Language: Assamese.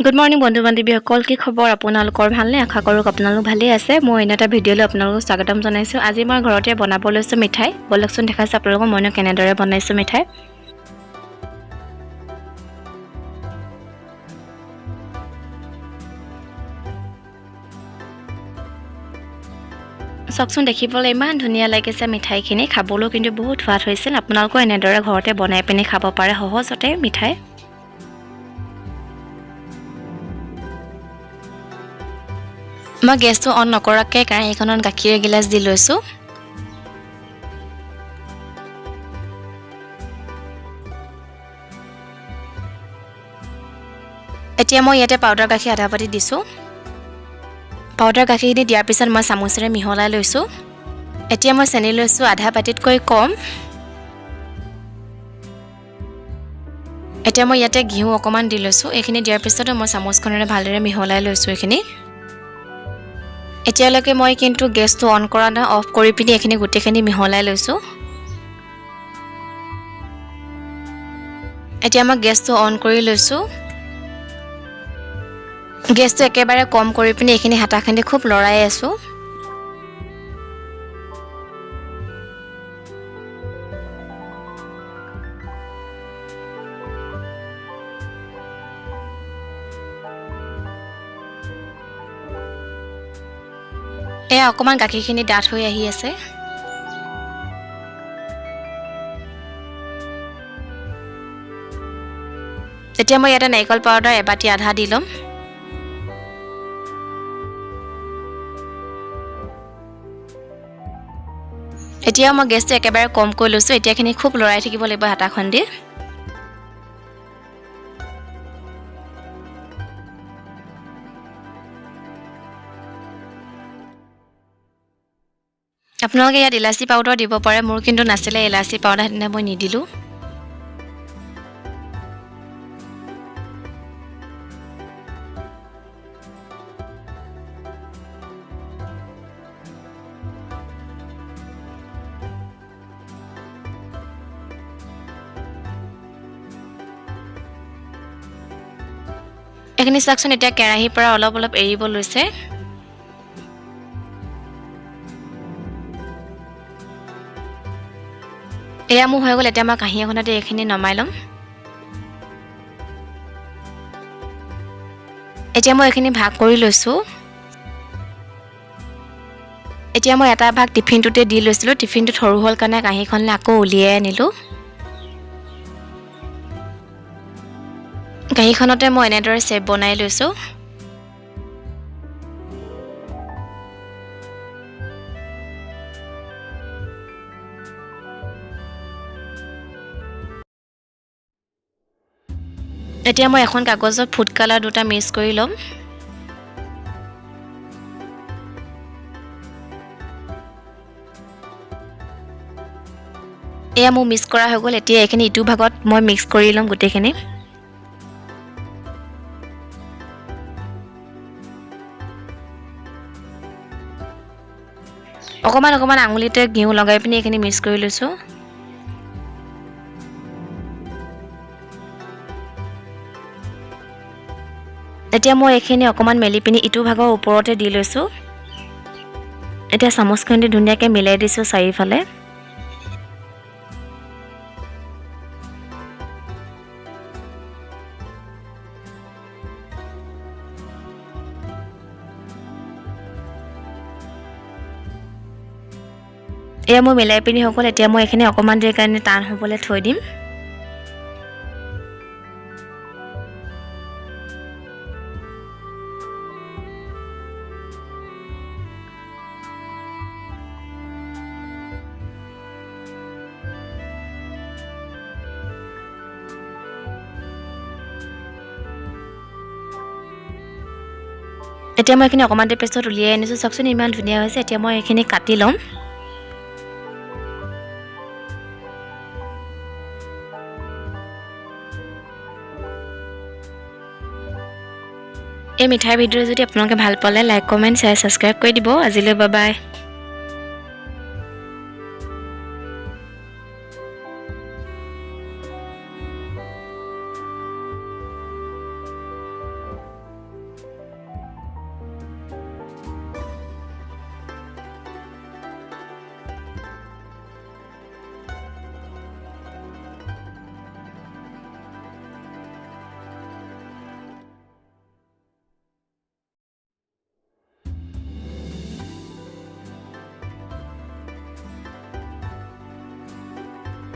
গুড মৰ্নিং বন্ধু বান্ধৱীসকল, কি খবৰ আপোনালোকৰ? ভালনে? আশা কৰোঁ আপোনালোক ভালেই আছে। মই অন্য এটা ভিডিঅ'লৈ আপোনালোকক স্বাগতম জনাইছোঁ। আজি মই ঘৰতে বনাব লৈছোঁ মিঠাই। বলকচোন দেখাইছোঁ আপোনালোকক মইনো কেনেদৰে বনাইছোঁ মিঠাই। চাওকচোন, দেখিবলৈ ইমান ধুনীয়া লাগিছে মিঠাইখিনি, খাবলৈও কিন্তু বহুত সোৱাদ হৈছিল। আপোনালোকেও এনেদৰে ঘৰতে বনাই পিনি খাব পাৰে সহজতে মিঠাই। মই গেছটো অন নকৰাকৈ কেৰাহীখনত গাখীৰ এগিলাচ দি লৈছোঁ। এতিয়া মই ইয়াতে পাউডাৰ গাখীৰ আধা বাটি দিছোঁ। পাউডাৰ গাখীৰখিনি দিয়াৰ পিছত মই চামুচেৰে মিহলাই লৈছোঁ। এতিয়া মই চেনি লৈছোঁ আধা বাটিতকৈ কম। এতিয়া মই ইয়াতে ঘিউ অকণমান দি লৈছোঁ। এইখিনি দিয়াৰ পিছতো মই চামুচখনেৰে ভালদৰে মিহলাই লৈছোঁ এইখিনি। এতিয়ালৈকে মই কিন্তু গেছটো অন কৰা নাই, অফ কৰি পিনি এইখিনি গোটেইখিনি মিহলাই লৈছোঁ। এতিয়া মই গেছটো অন কৰি লৈছোঁ। গেছটো একেবাৰে কম কৰি পিনি এইখিনি হাতাখিনি খুব লৰাই আছোঁ। এয়া অকণমান গাখীৰখিনি ডাঠ হৈ আহি আছে। এতিয়া মই ইয়াতে নাৰিকল পাউডাৰ এবাটি আধা দি ল'ম। এতিয়া মই গেছটো একেবাৰে কম কৰি লৈছোঁ। এতিয়াখিনি খুব লৰাই থাকিব লাগিব হাতাখন দি। আপোনালোকে ইয়াত ইলাচি পাউডাৰ দিব পাৰে, মোৰ কিন্তু নাছিলে ইলাচি পাউডাৰ, সেইদিনা মই নিদিলোঁ। এইখিনি চাওকচোন, এতিয়া কেৰাহীৰ পৰা অলপ অলপ এৰিব লৈছে। এয়া মোৰ হৈ গ'ল। এতিয়া মই কাঁহী এখনতে এইখিনি নমাই ল'ম। এতিয়া মই এইখিনি ভাগ কৰি লৈছোঁ। এতিয়া মই এটা ভাগ টিফিনটোতে দি লৈছিলোঁ। টিফিনটোত সৰু হ'ল কাৰণে কাঁহীখনলৈ আকৌ উলিয়াই আনিলোঁ। কাঁহীখনতে মই এনেদৰে শ্বেপ বনাই লৈছোঁ। এতিয়া মই এখন কাগজত ফুড কালাৰ দুটা মিক্স কৰি ল'ম। এয়া মোৰ মিক্স কৰা হৈ গ'ল। এতিয়া এইখিনি ইটো ভাগত মই মিক্স কৰি ল'ম গোটেইখিনি। অকণমান অকণমান আঙুলিতে ঘিউ লগাই পিনি এইখিনি মিক্স কৰি লৈছোঁ। এতিয়া মই এইখিনি অকণমান মেলি পিনি ইটো ভাগৰ ওপৰতে দি লৈছোঁ। এতিয়া চামুচখনেদি ধুনীয়াকৈ মিলাই দিছোঁ চাৰিওফালে। এয়া মই মিলাই পিনি হৈ গ'ল। এতিয়া মই এইখিনি অকণমান দেৰিৰ কাৰণে টান হ'বলৈ থৈ দিম। এতিয়া মই এইখিনি অকণমান দেৰি পিছত উলিয়াই আনিছোঁ। চাওকচোন ইমান ধুনীয়া হৈছে। এতিয়া মই এইখিনি কাটি ল'ম। এই মিঠাই ভিডিঅ' যদি আপোনালোকে ভাল পালে লাইক, কমেণ্ট, শ্বেয়াৰ, ছাবস্ক্ৰাইব কৰি দিব। আজিলৈ বাই বাই।